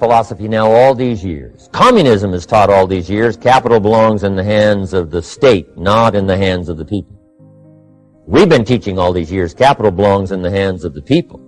philosophy now all these years. Communism is taught all these years. Capital belongs in the hands of the state, not in the hands of the people. We've been teaching all these years capital belongs in the hands of the people,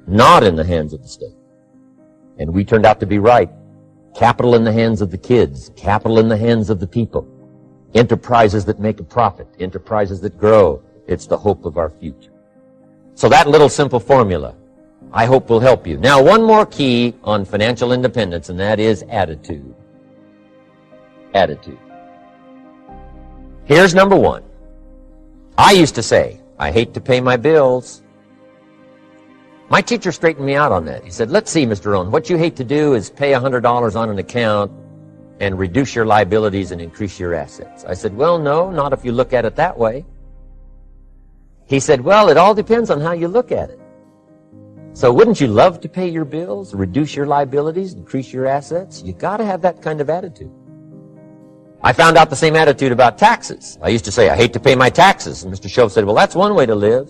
not in the hands of the state. And we turned out to be right. Capital in the hands of the kids, capital in the hands of the people. Enterprises that make a profit, enterprises that grow. It's the hope of our future. So that little simple formula, I hope, will help you. Now, one more key on financial independence, and that is attitude. Attitude. Here's number one. I used to say, I hate to pay my bills. My teacher straightened me out on that. He said, let's see, Mr. Rohn, what you hate to do is pay $100 on an account and reduce your liabilities and increase your assets. I said, well, no, not if you look at it that way. He said, well, it all depends on how you look at it. So wouldn't you love to pay your bills, reduce your liabilities, increase your assets? You got to have that kind of attitude. I found out the same attitude about taxes. I used to say, I hate to pay my taxes. And Mr. Shove said, well, that's one way to live.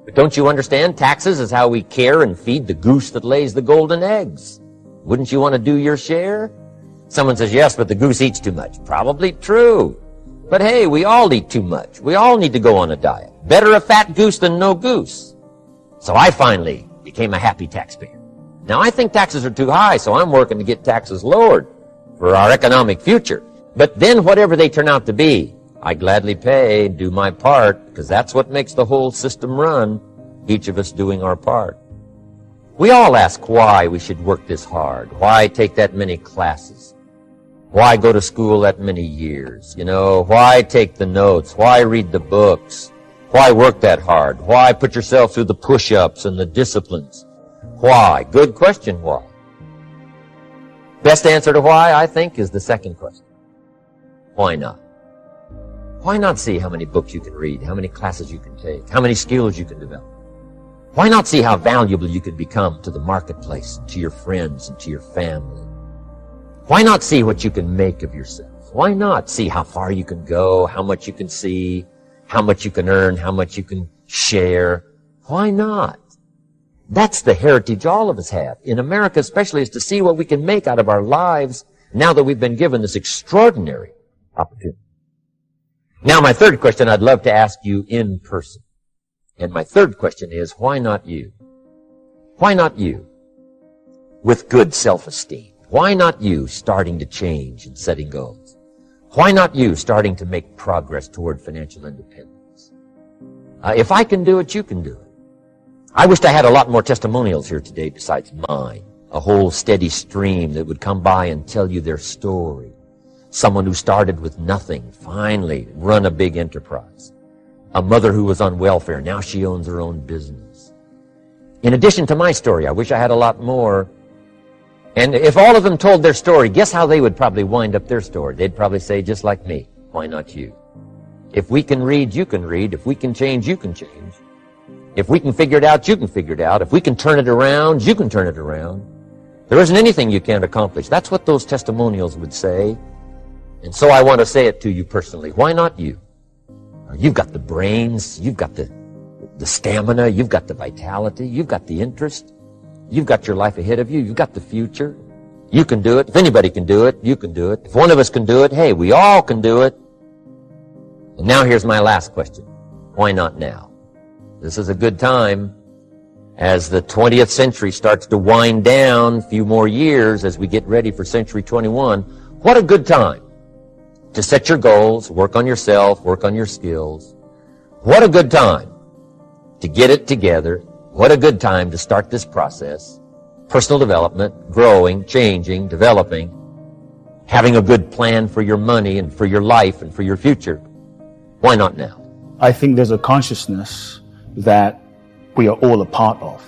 But don't you understand? Taxes is how we care and feed the goose that lays the golden eggs. Wouldn't you want to do your share? Someone says, yes, but the goose eats too much. Probably true. But hey, we all eat too much. We all need to go on a diet. Better a fat goose than no goose. So I finally became a happy taxpayer. Now I think taxes are too high, so I'm working to get taxes lowered for our economic future. But then whatever they turn out to be, I gladly pay, do my part, because that's what makes the whole system run, each of us doing our part. We all ask why we should work this hard, why take that many classes, why go to school that many years, why take the notes, why read the books, why work that hard, why put yourself through the push-ups and the disciplines, why? Good question, why? Best answer to why, I think, is the second question. Why not? Why not see how many books you can read, how many classes you can take, how many skills you can develop? Why not see how valuable you can become to the marketplace, to your friends, and to your family? Why not see what you can make of yourself? Why not see how far you can go, how much you can see, how much you can earn, how much you can share? Why not? That's the heritage all of us have, in America especially, is to see what we can make out of our lives now that we've been given this extraordinary opportunity. Now, my third question I'd love to ask you in person. And my third question is, why not you? Why not you? With good self-esteem. Why not you starting to change and setting goals? Why not you starting to make progress toward financial independence? If I can do it, you can do it. I wished I had a lot more testimonials here today besides mine. A whole steady stream that would come by and tell you their story. Someone who started with nothing, finally run a big enterprise. A mother who was on welfare, now she owns her own business. In addition to my story, I wish I had a lot more. And if all of them told their story, guess how they would probably wind up their story? They'd probably say, just like me, why not you? If we can read, you can read. If we can change, you can change. If we can figure it out, you can figure it out. If we can turn it around, you can turn it around. There isn't anything you can't accomplish. That's what those testimonials would say. And so I want to say it to you personally. Why not you? You've got the brains, you've got the stamina, you've got the vitality, you've got the interest, you've got your life ahead of you, you've got the future. You can do it. If anybody can do it, you can do it. If one of us can do it, hey, we all can do it. And now here's my last question. Why not now? This is a good time. As the 20th century starts to wind down, a few more years as we get ready for century 21, what a good time to set your goals, work on yourself, work on your skills. What a good time to get it together. What a good time to start this process. Personal development, growing, changing, developing, having a good plan for your money and for your life and for your future. Why not now? I think there's a consciousness that we are all a part of,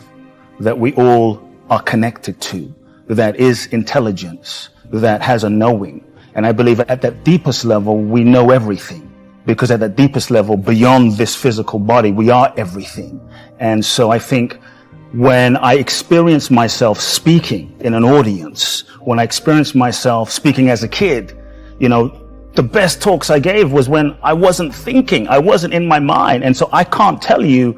that we all are connected to, that is intelligence, that has a knowing. And I believe at that deepest level, we know everything. Because at that deepest level, beyond this physical body, we are everything. And so I think when I experience myself speaking in an audience, when I experience myself speaking as a kid, the best talks I gave was when I wasn't thinking, I wasn't in my mind. And so I can't tell you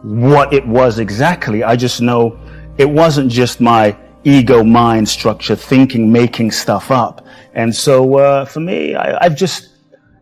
what it was exactly. I just know it wasn't just my ego mind structure, thinking, making stuff up. And so for me, I've just,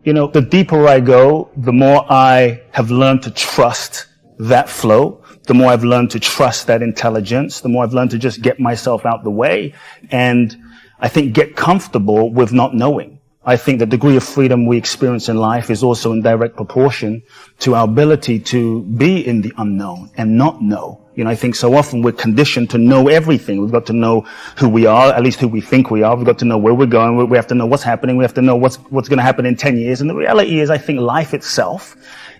the deeper I go, the more I have learned to trust that flow, the more I've learned to trust that intelligence, the more I've learned to just get myself out the way and I think get comfortable with not knowing. I think the degree of freedom we experience in life is also in direct proportion to our ability to be in the unknown and not know. I think so often we're conditioned to know everything. We've got to know who we are, at least who we think we are. We've got to know where we're going. We have to know what's happening. We have to know what's going to happen in 10 years. And the reality is, I think life itself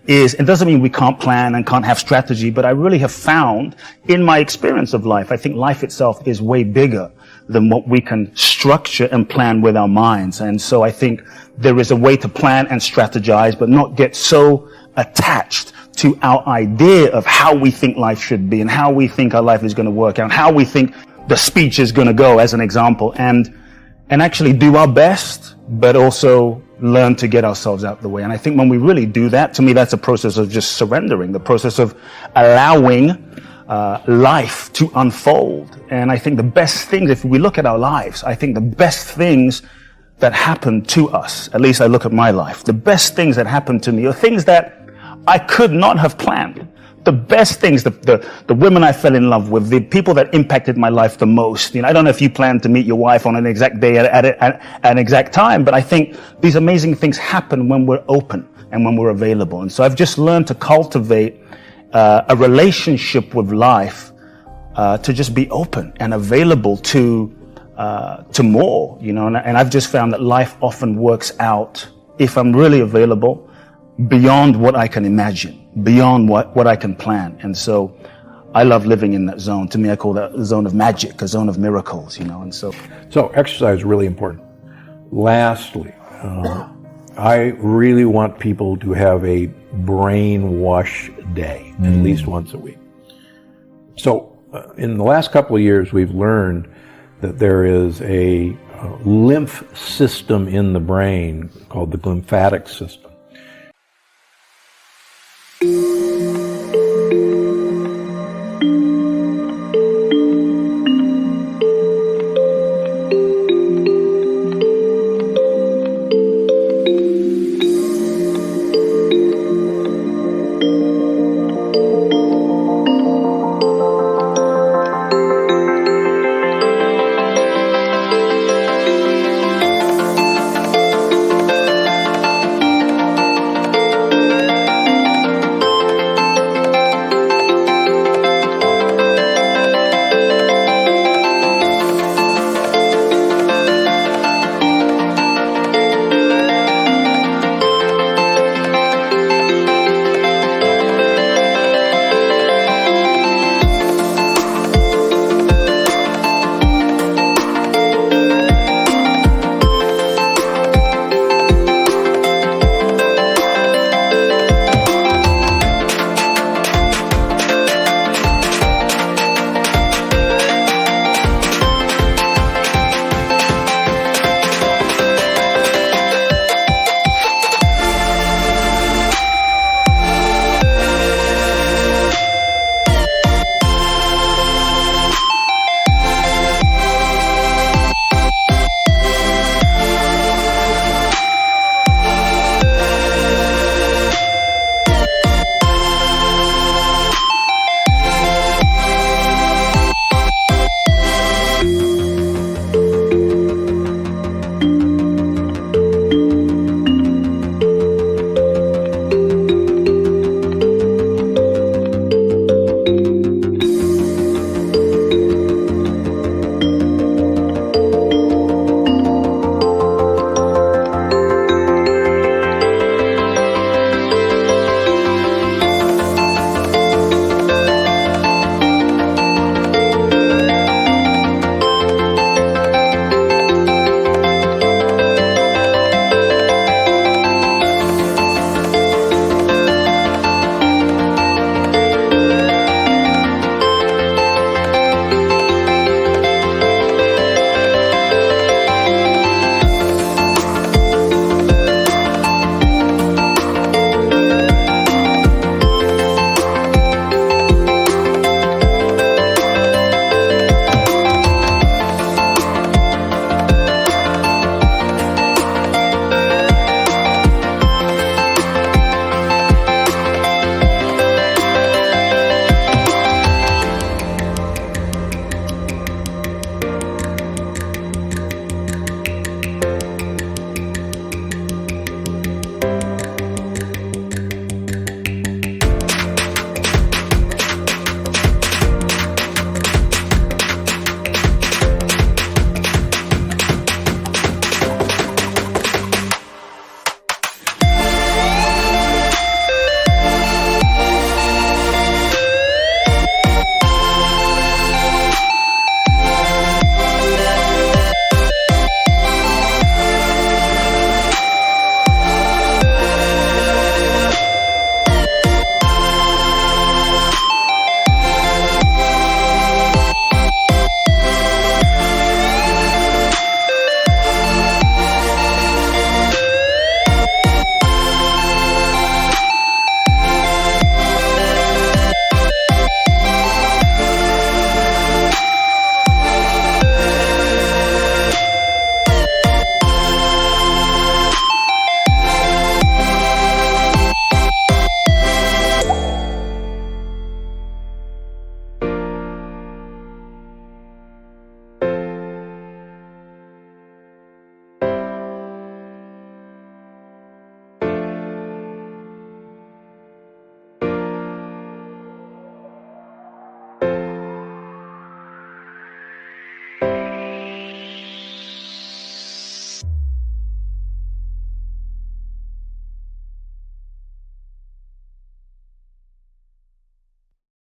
it doesn't mean we can't plan and can't have strategy, but I really have found in my experience of life, I think life itself is way bigger than what we can structure and plan with our minds. And so I think there is a way to plan and strategize, but not get so attached to our idea of how we think life should be and how we think our life is going to work out and how we think the speech is going to go, as an example, and actually do our best, but also learn to get ourselves out the way. And I think when we really do that, to me, that's a process of just surrendering, the process of allowing life to unfold. And I think the best things, if we look at our lives, I think the best things that happen to us, at least I look at my life, the best things that happen to me are things that I could not have planned. The best things, the women I fell in love with, the people that impacted my life the most. I don't know if you plan to meet your wife on an exact day at an exact time, but I think these amazing things happen when we're open and when we're available. And so I've just learned to cultivate a relationship with life, to just be open and available to more, and I've just found that life often works out, if I'm really available, beyond what I can imagine, beyond what I can plan. And so I love living in that zone. To me, I call that a zone of magic, a zone of miracles, and so. So exercise is really important. Lastly, I really want people to have a brain wash day, at least once a week. So in the last couple of years, we've learned that there is a lymph system in the brain called the glymphatic system.